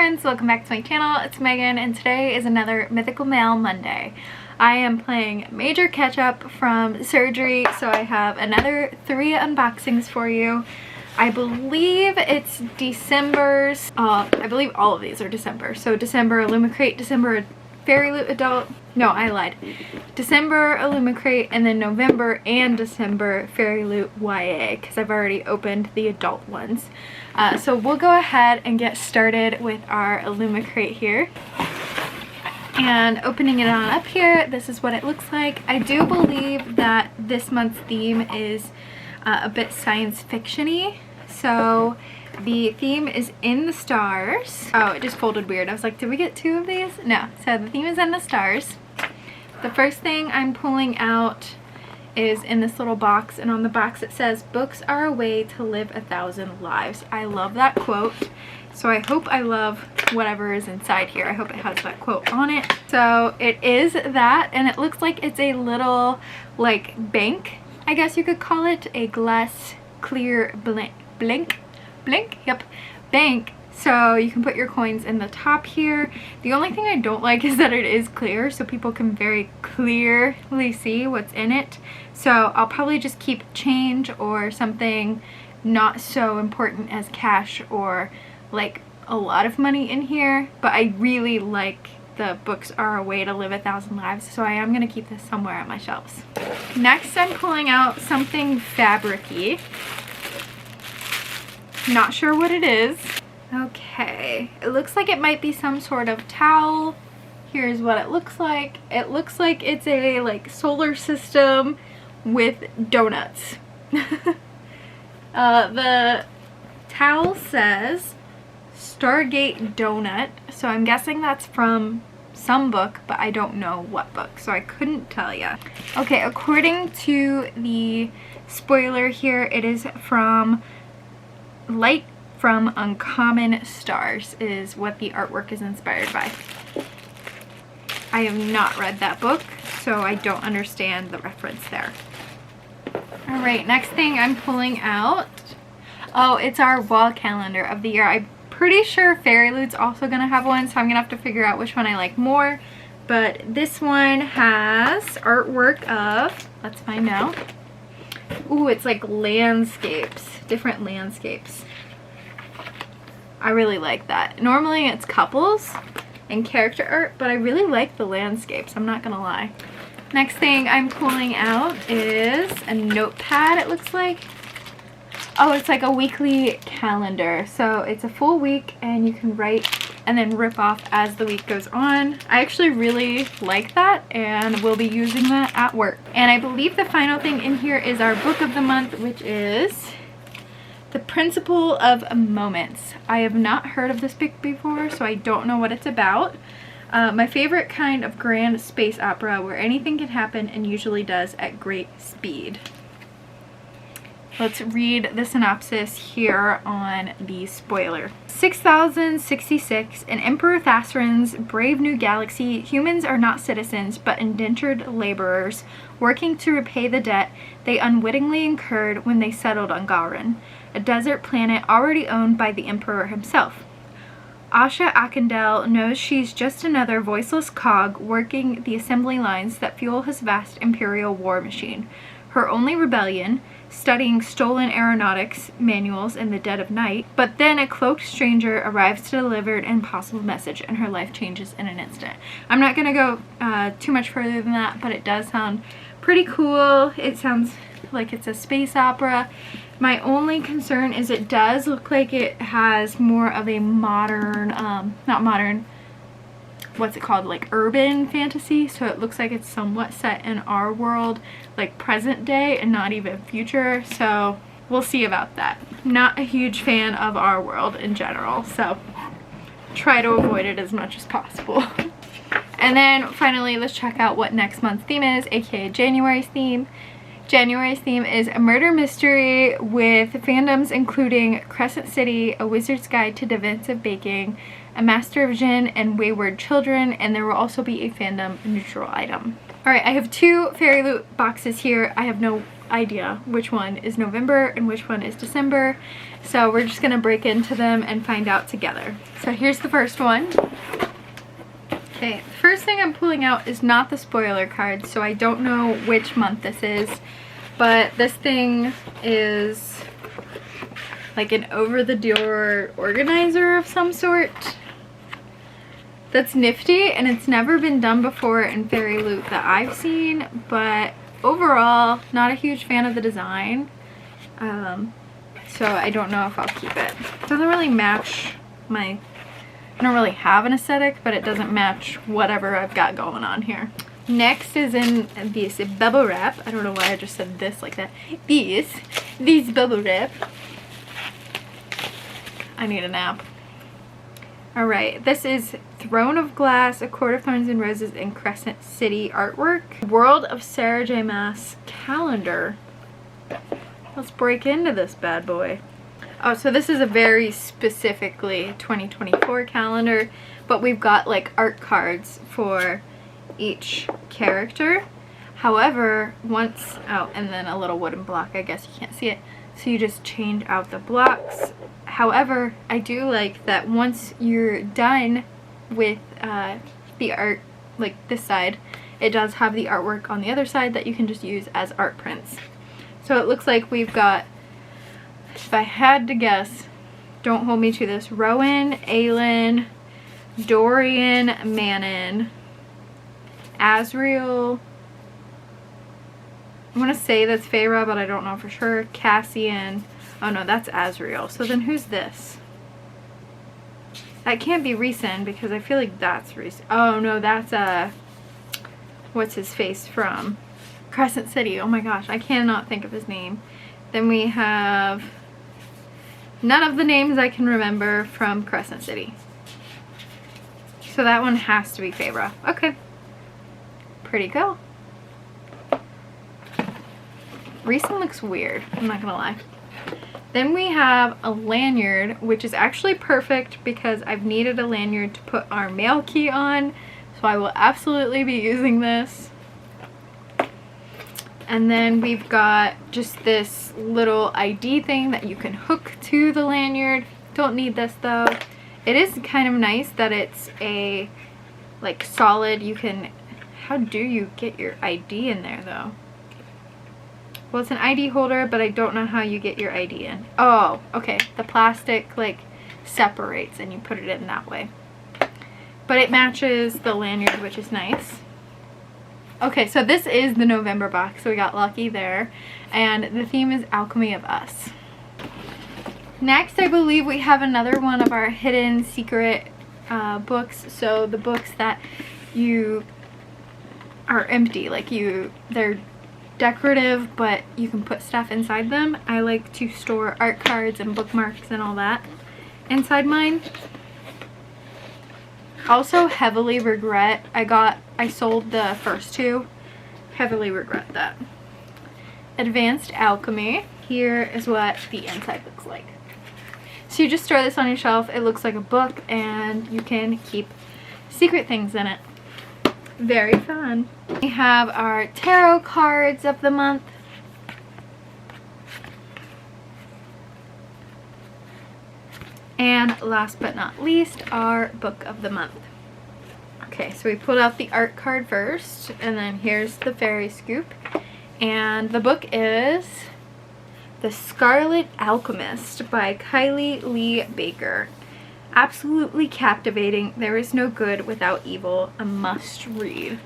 friends, welcome back to my channel. It's Megan and today is another Mythical Mail Monday. I am playing major catch up from surgery, so I have another 3 unboxings for you. I believe it's December's, I believe all of these are December. So December Illumicrate, December Fairyloot Adult, no I lied. December Illumicrate and then November and December Fairyloot YA because I've already opened the adult ones. So we'll go ahead and get started with our Illumicrate here. And opening it on up here, this is what it looks like. I do believe that this month's theme is a bit science fiction-y. So the theme is in the stars. Oh, it just folded weird. I was like, did we get 2 of these? No. So the theme is in the stars. The first thing I'm pulling out is in this little box, and on the box it says, "Books are a way to live 1,000 lives." I love that quote. So I hope I love whatever is inside here. I hope it has that quote on it. So it is that, and it looks like it's a little like bank, I guess you could call it, a glass clear bank. So you can put your coins in the top here. The only thing I don't like is that it is clear, so people can very clearly see what's in it. So I'll probably just keep change or something not so important as cash or like a lot of money in here, but I really like the books are a way to live 1,000 lives, so I am going to keep this somewhere on my shelves. Next I'm pulling out something fabric-y. Not sure what it is. Okay, it looks like it might be some sort of towel. Here's what it looks like. It looks like it's a like solar system with donuts. The towel says Stargate Donut, so I'm guessing that's from some book, but I don't know what book, so I couldn't tell you. Okay, according to the spoiler here, it is from Light from Uncommon Stars is what the artwork is inspired by. I have not read that book, so I don't understand the reference there. Alright, next thing I'm pulling out, oh, it's our wall calendar of the year. I'm pretty sure Fairyloot's also going to have one, so I'm going to have to figure out which one I like more. But this one has artwork of, let's find out. Ooh, it's like landscapes, different landscapes. I really like that. Normally it's couples and character art, but I really like the landscapes, I'm not gonna lie. Next thing I'm pulling out is a notepad, it looks like. Oh, it's like a weekly calendar. So it's a full week and you can write and then rip off as the week goes on. I actually really like that and will be using that at work. And I believe the final thing in here is our book of the month, which is The Principle of Moments. I have not heard of this book before, so I don't know what it's about. My favorite kind of grand space opera where anything can happen and usually does at great speed. Let's read the synopsis here on the spoiler. 6066, in Emperor Thassarin's brave new galaxy, humans are not citizens but indentured laborers, working to repay the debt they unwittingly incurred when they settled on Gauren, a desert planet already owned by the Emperor himself. Asha Akandel knows she's just another voiceless cog working the assembly lines that fuel his vast imperial war machine. Her only rebellion, studying stolen aeronautics manuals in the dead of night, but then a cloaked stranger arrives to deliver an impossible message and her life changes in an instant. I'm not gonna go too much further than that, but it does sound pretty cool. It sounds like it's a space opera. My only concern is it does look like it has more of a modern, not modern, what's it called, like urban fantasy, so it looks like it's somewhat set in our world, like present day and not even future, so we'll see about that. Not a huge fan of our world in general, so try to avoid it as much as possible. And then finally, let's check out what next month's theme is, aka January's theme. January's theme is a murder mystery with fandoms including Crescent City, A Wizard's Guide to Defensive Baking, A Master of Jinn, and Wayward Children, and there will also be a fandom neutral item. Alright, I have 2 Fairyloot boxes here. I have no idea which one is November and which one is December. So we're just gonna break into them and find out together. So here's the first one. Okay, the first thing I'm pulling out is not the spoiler card, so I don't know which month this is, but this thing is like an over-the-door organizer of some sort. That's nifty, and it's never been done before in Fairyloot that I've seen, but overall, not a huge fan of the design. So I don't know if I'll keep it. It doesn't really match my... I don't really have an aesthetic, but it doesn't match whatever I've got going on here. Next is in this bubble wrap. I don't know why I just said this like that. These bubble wrap. I need a nap. Alright, this is Throne of Glass, A Court of Thorns and Roses, and Crescent City artwork. World of Sarah J. Maas calendar. Let's break into this bad boy. Oh, so this is a very specifically 2024 calendar, but we've got like art cards for each character. However, once, oh, and then a little wooden block, I guess you can't see it. So you just change out the blocks. However, I do like that once you're done with the art, like this side, it does have the artwork on the other side that you can just use as art prints. So it looks like we've got, if I had to guess, don't hold me to this, Rowan, Aelin, Dorian, Manon, Azriel, I want to say that's Feyre, but I don't know for sure, Cassian, oh no, that's Azriel. So then who's this? That can't be Rhysand because I feel like that's Rhysand. Oh no, that's what's his face from Crescent City. Oh my gosh, I cannot think of his name. Then we have none of the names I can remember from Crescent City. So that one has to be Feyre. Okay. Pretty cool. Rhysand looks weird, I'm not gonna lie. Then we have a lanyard, which is actually perfect because I've needed a lanyard to put our mail key on, so I will absolutely be using this. And then we've got just this little ID thing that you can hook to the lanyard. Don't need this though. It is kind of nice that it's a like solid, you can, how do you get your ID in there though? Well, it's an ID holder, but I don't know how you get your ID in. Oh, okay. The plastic like separates and you put it in that way. But it matches the lanyard, which is nice. Okay, so this is the November box, so we got lucky there. And the theme is Alchemy of Us. Next, I believe we have another one of our hidden secret books. So the books that you are empty, like they're decorative, but you can put stuff inside them. I like to store art cards and bookmarks and all that inside mine. Also heavily regret I sold the first two. Heavily regret that. Advanced Alchemy. Here is what the inside looks like. So you just store this on your shelf. It looks like a book and you can keep secret things in it. Very fun. We have our tarot cards of the month. And last but not least, our book of the month. Okay, so we pulled out the art card first, and then here's the fairy scoop. And the book is The Scarlet Alchemist by Kylie Lee Baker. Absolutely captivating. There is no good without evil. A must read.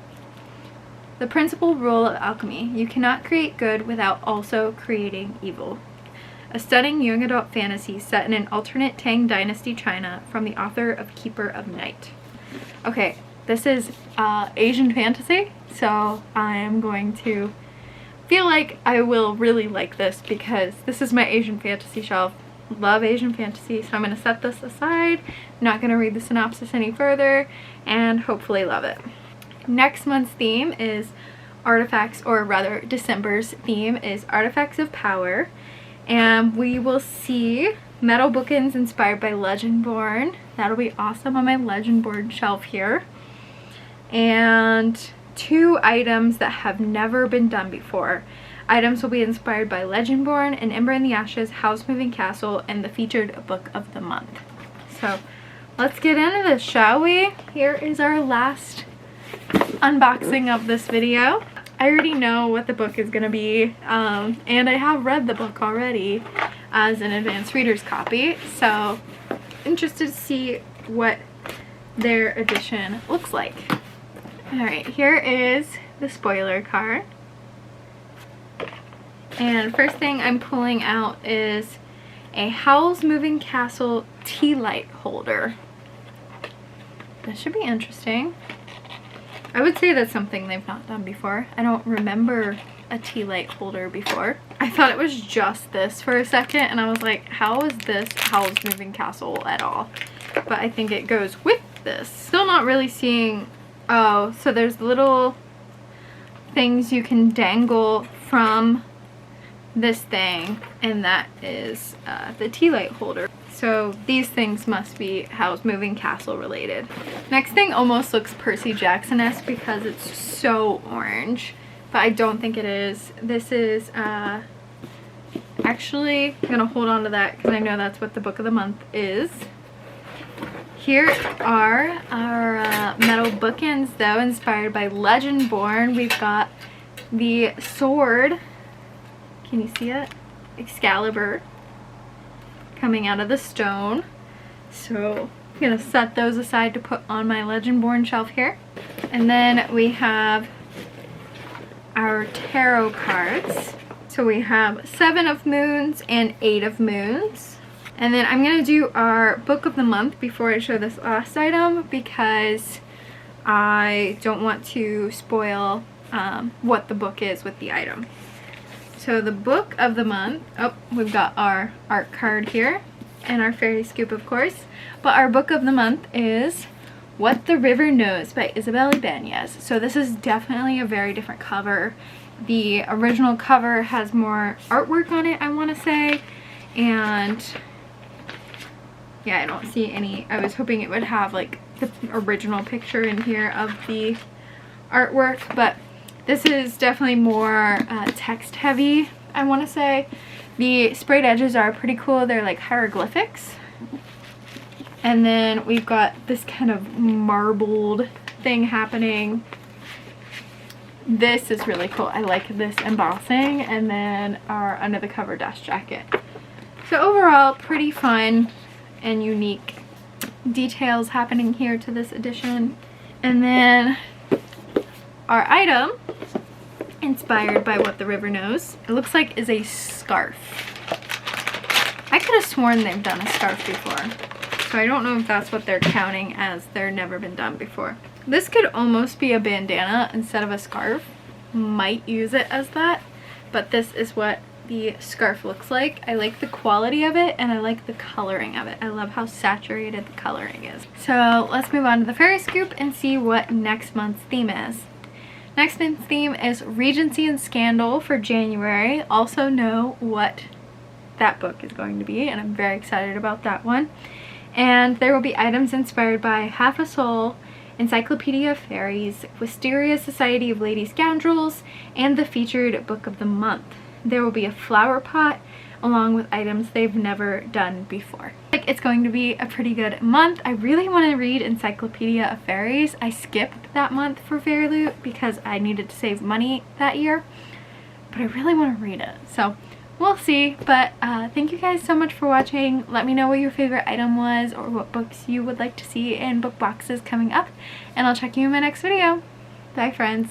The principal rule of alchemy: you cannot create good without also creating evil. A stunning young adult fantasy set in an alternate Tang Dynasty China from the author of Keeper of Night. Okay, this is Asian fantasy, so I am going to feel like I will really like this because this is my Asian fantasy shelf. Love Asian fantasy, so I'm going to set this aside. Not going to read the synopsis any further and hopefully love it. Next month's theme is artifacts, or rather December's theme is Artifacts of Power. And we will see metal bookends inspired by Legendborn. That'll be awesome on my Legendborn shelf here. And 2 items that have never been done before. Items will be inspired by Legendborn, An Ember in the Ashes, House Moving Castle, and the featured book of the month. So let's get into this, shall we? Here is our last unboxing of this video. I already know what the book is going to be, and I have read the book already as an advanced reader's copy, so interested to see what their edition looks like. Alright, here is the spoiler card. And first thing I'm pulling out is a Howl's Moving Castle tea light holder. This should be interesting. I would say that's something they've not done before. I don't remember a tea light holder before. I thought it was just this for a second, and I was like, how is this Howl's Moving Castle at all? But I think it goes with this. Still not really seeing... Oh, so there's little things you can dangle from this thing, and that is the tea light holder. So these things must be Howl's Moving Castle related. Next thing almost looks Percy Jackson-esque because it's so orange, but I don't think it is. This is actually, I'm gonna hold on to that because I know that's what the book of the month is. Here are our metal bookends though, inspired by Legendborn. We've got the sword, can you see it? Excalibur, coming out of the stone. So I'm gonna set those aside to put on my Legendborn shelf here. And then we have our tarot cards. So we have 7 of Moons and 8 of Moons. And then I'm gonna do our book of the month before I show this last item because I don't want to spoil what the book is with the item. So the book of the month, oh, we've got our art card here and our fairy scoop, of course. But our book of the month is What the River Knows by Isabel Ibanez. So this is definitely a very different cover. The original cover has more artwork on it, I want to say. And yeah, I don't see any. I was hoping it would have like the original picture in here of the artwork, but this is definitely more text heavy, I want to say. The sprayed edges are pretty cool. They're like hieroglyphics. And then we've got this kind of marbled thing happening. This is really cool. I like this embossing. And then our under the cover dust jacket. So overall, pretty fun and unique details happening here to this edition. And then our item, inspired by What the River Knows, it looks like is a scarf. I could have sworn they've done a scarf before, so I don't know if that's what they're counting as they're never been done before. This could almost be a bandana instead of a scarf. Might use it as that, but this is what the scarf looks like. I like the quality of it and I like the coloring of it. I love how saturated the coloring is. So let's move on to the fairy scoop and see what next month's theme is. Next month's theme is Regency and Scandal for January. Also know what that book is going to be, and I'm very excited about that one. And there will be items inspired by Half a Soul, Encyclopedia of Fairies, Wisteria Society of Lady Scoundrels, and the featured book of the month. There will be a flower pot along with items they've never done before. Like, it's going to be a pretty good month. I really want to read Encyclopedia of Fairies. I skipped that month for Fairyloot because I needed to save money that year, but I really want to read it. So we'll see, but thank you guys so much for watching. Let me know what your favorite item was or what books you would like to see in book boxes coming up, and I'll check you in my next video. Bye friends.